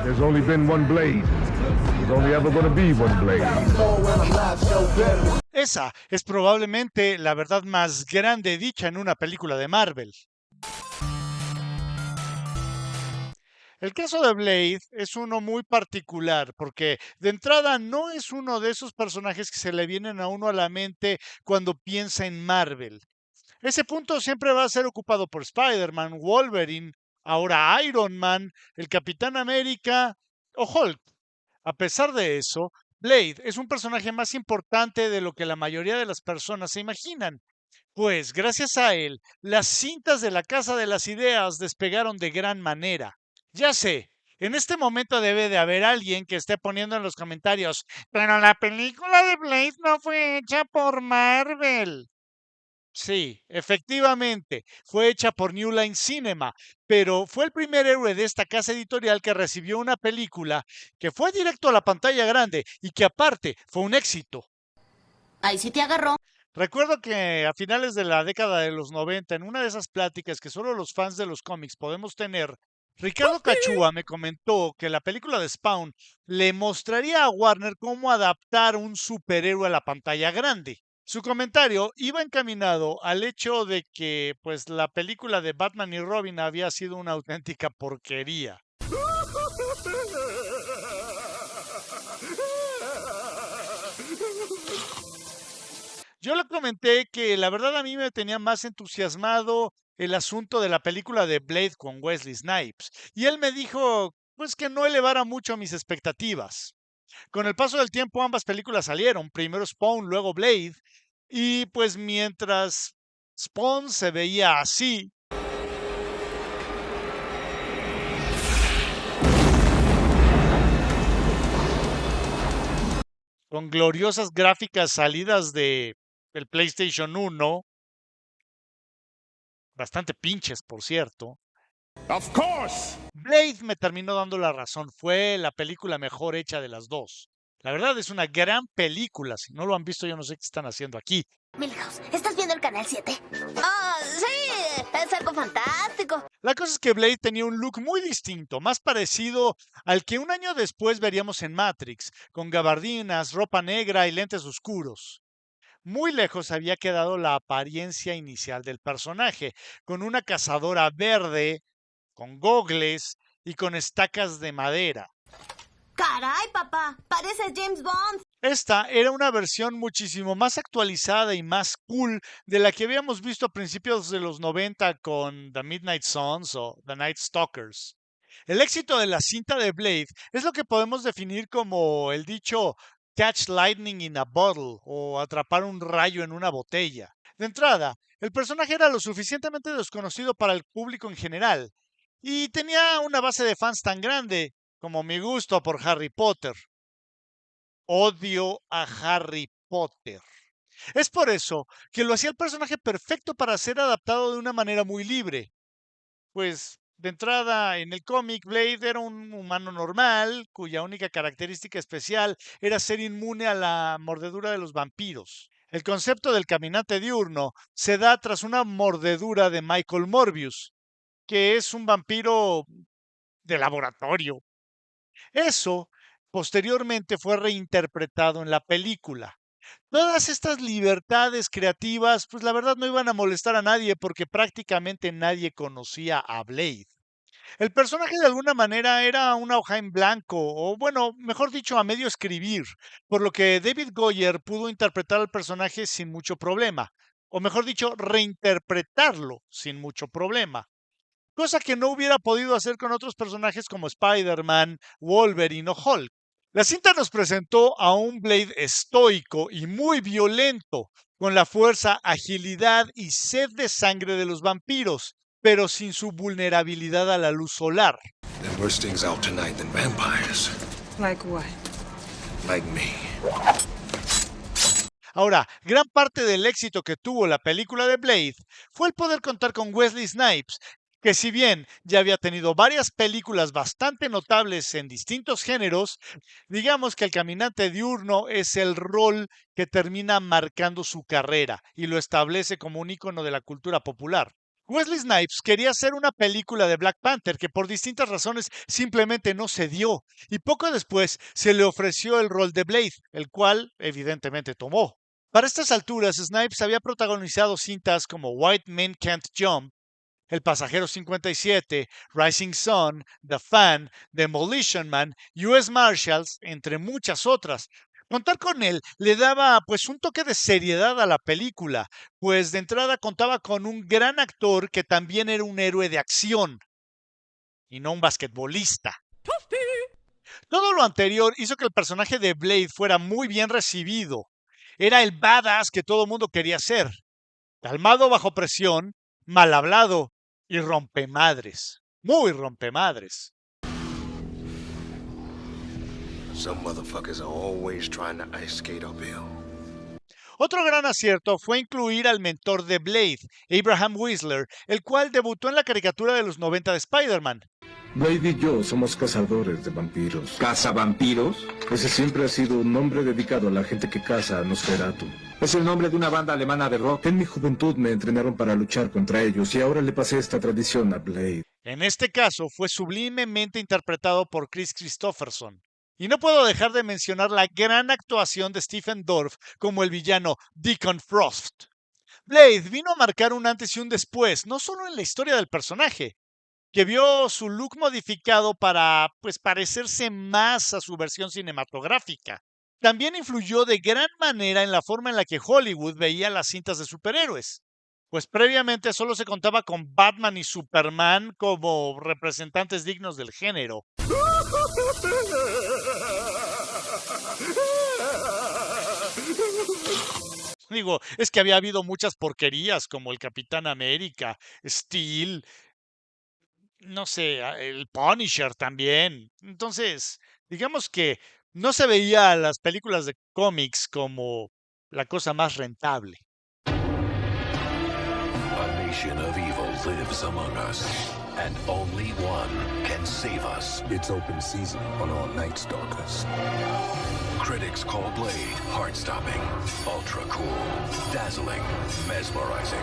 There's only been one Blade. There's only ever going to be one Blade. Esa es probablemente la verdad más grande dicha en una película de Marvel. El caso de Blade es uno muy particular porque de entrada no es uno de esos personajes que se le vienen a uno a la mente cuando piensa en Marvel. Ese punto siempre va a ser ocupado por Spider-Man, Wolverine, ahora Iron Man, el Capitán América o Hulk. A pesar de eso, Blade es un personaje más importante de lo que la mayoría de las personas se imaginan, pues gracias a él, las cintas de la Casa de las Ideas despegaron de gran manera. Ya sé, en este momento debe de haber alguien que esté poniendo en los comentarios, pero la película de Blade no fue hecha por Marvel. Sí, efectivamente, fue hecha por New Line Cinema, pero fue el primer héroe de esta casa editorial que recibió una película que fue directo a la pantalla grande y que aparte fue un éxito. Ahí sí te agarró. Recuerdo que a finales de la década de los 90, en una de esas pláticas que solo los fans de los cómics podemos tener, Ricardo Cachúa me comentó que la película de Spawn le mostraría a Warner cómo adaptar un superhéroe a la pantalla grande. Su comentario iba encaminado al hecho de que, pues, la película de Batman y Robin había sido una auténtica porquería. Yo le comenté que la verdad a mí me tenía más entusiasmado el asunto de la película de Blade con Wesley Snipes, y él me dijo, pues, que no elevara mucho mis expectativas. Con el paso del tiempo ambas películas salieron, primero Spawn, luego Blade, y pues mientras Spawn se veía así, con gloriosas gráficas salidas de el PlayStation 1, bastante pinches, por cierto. Of course. Blade me terminó dando la razón, fue la película mejor hecha de las dos. La verdad es una gran película, si no lo han visto yo no sé qué están haciendo aquí. Milhouse, ¿estás viendo el canal 7? ¡Ah, sí! Es algo fantástico. La cosa es que Blade tenía un look muy distinto, más parecido al que un año después veríamos en Matrix, con gabardinas, ropa negra y lentes oscuros. Muy lejos había quedado la apariencia inicial del personaje, con una cazadora verde, con gogles y con estacas de madera. ¡Caray, papá! ¡Parece James Bond! Esta era una versión muchísimo más actualizada y más cool de la que habíamos visto a principios de los 90 con The Midnight Suns o The Night Stalkers. El éxito de la cinta de Blade es lo que podemos definir como el dicho catch lightning in a bottle o atrapar un rayo en una botella. De entrada, el personaje era lo suficientemente desconocido para el público en general y tenía una base de fans tan grande como mi gusto por Harry Potter. Odio a Harry Potter. Es por eso que lo hacía el personaje perfecto para ser adaptado de una manera muy libre. Pues, de entrada, en el cómic, Blade era un humano normal, cuya única característica especial era ser inmune a la mordedura de los vampiros. El concepto del caminante diurno se da tras una mordedura de Michael Morbius, que es un vampiro de laboratorio. Eso posteriormente fue reinterpretado en la película. Todas estas libertades creativas, pues la verdad no iban a molestar a nadie porque prácticamente nadie conocía a Blade. El personaje de alguna manera era una hoja en blanco, o bueno, mejor dicho, a medio escribir, por lo que David Goyer pudo interpretar al personaje sin mucho problema, o mejor dicho, reinterpretarlo sin mucho problema, cosa que no hubiera podido hacer con otros personajes como Spider-Man, Wolverine o Hulk. La cinta nos presentó a un Blade estoico y muy violento, con la fuerza, agilidad y sed de sangre de los vampiros, pero sin su vulnerabilidad a la luz solar. There are worse things out tonight than vampires. Like what? Like me. Ahora, gran parte del éxito que tuvo la película de Blade fue el poder contar con Wesley Snipes, que si bien ya había tenido varias películas bastante notables en distintos géneros, digamos que El Caminante Diurno es el rol que termina marcando su carrera y lo establece como un ícono de la cultura popular. Wesley Snipes quería hacer una película de Black Panther que por distintas razones simplemente no se dio, y poco después se le ofreció el rol de Blade, el cual evidentemente tomó. Para estas alturas, Snipes había protagonizado cintas como White Men Can't Jump, El Pasajero 57, Rising Sun, The Fan, Demolition Man, US Marshals, entre muchas otras. Contar con él le daba pues un toque de seriedad a la película, pues de entrada contaba con un gran actor que también era un héroe de acción y no un basquetbolista. Todo lo anterior hizo que el personaje de Blade fuera muy bien recibido. Era el badass que todo el mundo quería ser. Calmado bajo presión, mal hablado y rompemadres. Muy rompemadres. Some motherfuckers are always trying to ice skate uphill. Otro gran acierto fue incluir al mentor de Blade, Abraham Whistler, el cual debutó en la caricatura de los 90 de Spider-Man. Blade y yo somos cazadores de vampiros. ¿Cazavampiros? Ese siempre ha sido un nombre dedicado a la gente que caza a Nosferatu. Es el nombre de una banda alemana de rock. En mi juventud me entrenaron para luchar contra ellos y ahora le pasé esta tradición a Blade. En este caso fue sublimemente interpretado por Chris Christopherson. Y no puedo dejar de mencionar la gran actuación de Stephen Dorff como el villano Deacon Frost. Blade vino a marcar un antes y un después, no solo en la historia del personaje, que vio su look modificado para pues parecerse más a su versión cinematográfica. También influyó de gran manera en la forma en la que Hollywood veía las cintas de superhéroes, pues previamente solo se contaba con Batman y Superman como representantes dignos del género. Digo, es que había habido muchas porquerías como el Capitán América, Steel, no sé, el Punisher también. Entonces, digamos que no se veía las películas de cómics como la cosa más rentable. A nation of evil lives among us, and only one can save us. It's open season on all Night Stalkers. Critics call Blade heart-stopping, ultra-cool, dazzling, mesmerizing,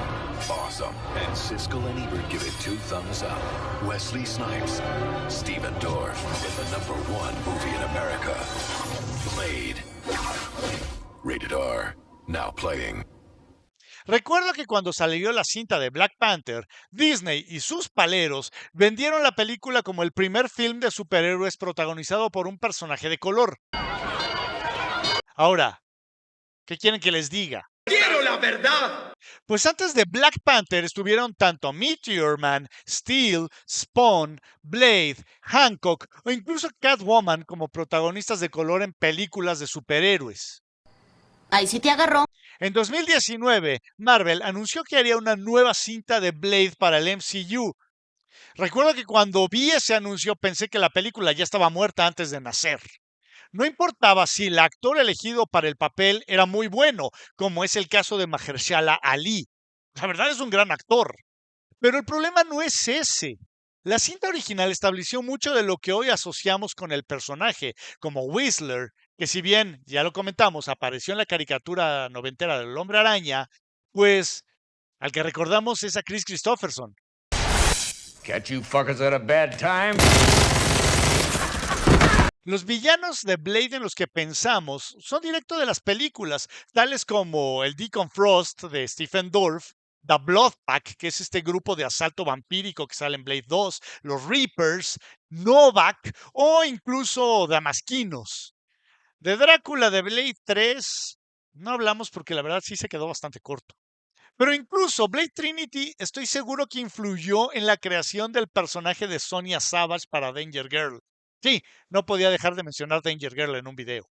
awesome. And Siskel and Ebert give it 2 thumbs up. Wesley Snipes, Stephen Dorff, in the #1 movie in America, Blade. Rated R, now playing. Recuerdo que cuando salió la cinta de Black Panther, Disney y sus paleros vendieron la película como el primer film de superhéroes protagonizado por un personaje de color. Ahora, ¿qué quieren que les diga? ¡Quiero la verdad! Pues antes de Black Panther estuvieron tanto Meteor Man, Steel, Spawn, Blade, Hancock o incluso Catwoman como protagonistas de color en películas de superhéroes. Ahí sí te agarró. En 2019, Marvel anunció que haría una nueva cinta de Blade para el MCU. Recuerdo que cuando vi ese anuncio pensé que la película ya estaba muerta antes de nacer. No importaba si el actor elegido para el papel era muy bueno, como es el caso de Mahershala Ali. La verdad es un gran actor. Pero el problema no es ese. La cinta original estableció mucho de lo que hoy asociamos con el personaje, como Whistler, que si bien, ya lo comentamos, apareció en la caricatura noventera del Hombre Araña, pues al que recordamos es a Chris Christopherson. Catch you fuckers at a bad time. Los villanos de Blade en los que pensamos son directo de las películas, tales como el Deacon Frost de Stephen Dorff, The Blood Pack, que es este grupo de asalto vampírico que sale en Blade 2, los Reapers, Novak o incluso Damasquinos. De Drácula de Blade 3 no hablamos porque la verdad sí se quedó bastante corto. Pero incluso Blade Trinity estoy seguro que influyó en la creación del personaje de Sonya Savage para Danger Girl. Sí, no podía dejar de mencionar Danger Girl en un video.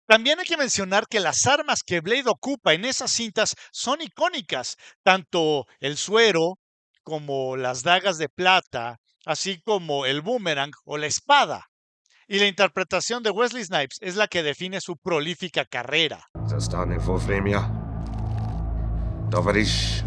También hay que mencionar que las armas que Blade ocupa en esas cintas son icónicas, tanto el suero como las dagas de plata, así como el boomerang o la espada. Y la interpretación de Wesley Snipes es la que define su prolífica carrera. Zastanę Wolframia. Towarzysz.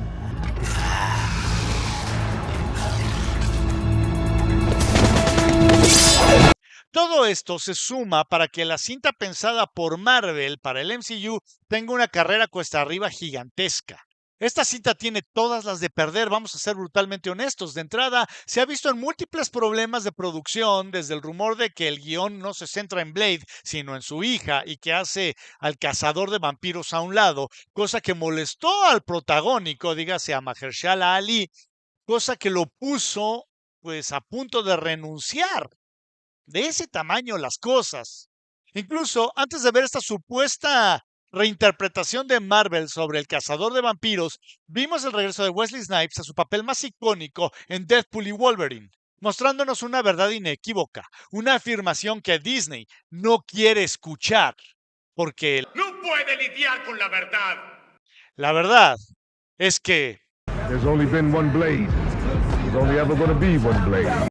Todo esto se suma para que la cinta pensada por Marvel para el MCU tenga una carrera cuesta arriba gigantesca. Esta cinta tiene todas las de perder, vamos a ser brutalmente honestos. De entrada, se ha visto en múltiples problemas de producción, desde el rumor de que el guión no se centra en Blade, sino en su hija, y que hace al cazador de vampiros a un lado, cosa que molestó al protagónico, dígase a Mahershala Ali, cosa que lo puso pues a punto de renunciar. De ese tamaño las cosas. Incluso antes de ver esta supuesta reinterpretación de Marvel sobre el cazador de vampiros, vimos el regreso de Wesley Snipes a su papel más icónico en Deadpool y Wolverine, mostrándonos una verdad inequívoca, una afirmación que Disney no quiere escuchar, porque ¡No puede lidiar con la verdad! la verdad es que There's only been one Blade. There's only ever going to be one Blade.